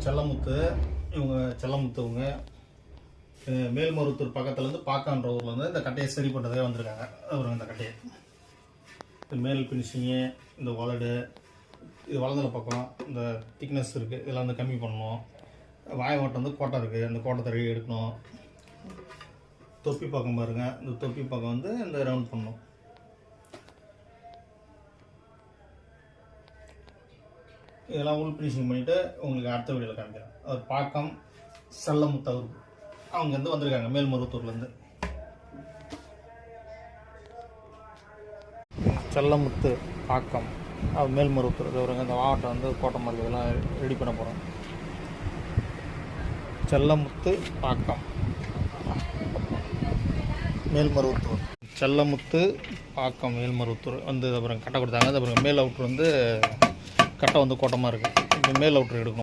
செல்லமுத்து இவங்க செல்லமுத்துவங்க மேல்மருவத்தூர் பக்கத்துலேருந்து பாக்கான்ற ஊர்லேருந்து இந்த கட்டையை சரி பண்ணுறதே வந்திருக்காங்க. அப்புறம் இந்த கட்டையை இந்த மேல் ஃபினிஷிங்கு, இந்த வலடு, இது வளர்ந்துல பக்கம் இந்த திக்னஸ் இருக்குது, இதெல்லாம் வந்து கம்மி பண்ணணும். வாய் ஓட்டம் வந்து கோட்டை இருக்குது, அந்த கோட்டை தடவி எடுக்கணும். தொப்பி பக்கம் பாருங்கள், இந்த தொப்பி பக்கம் வந்து இந்த ரவுண்ட் பண்ணணும். இதெல்லாம் உள் ஃபினிஷிங் பண்ணிவிட்டு உங்களுக்கு அடுத்த வீடியோவில் காமிக்கிறேன். அவர் பாக்கம் செல்லமுத்து அவங்க வந்து வந்திருக்காங்க மேல்மருவத்தூர்லேருந்து. செல்லமுத்து பாக்கம் அவர் மேல்மருவத்தூர் வருங்க. இந்த மாவட்டம் வந்து கோட்டை மாதிரி இதெல்லாம் ரெடி பண்ண போகிறோம். செல்லமுத்து பாக்கம் மேல்மருவத்தூர். செல்லமுத்து பாக்கம் மேல்மருவத்தூர் வந்து அப்புறம் கட்டை கொடுத்தாங்க. அப்புறம் மேல் அவுட்ரு வந்து கட்டை வந்து கோட்டமாக இருக்குது. இப்போ மேல் அவுட்ரு எடுக்கணும்.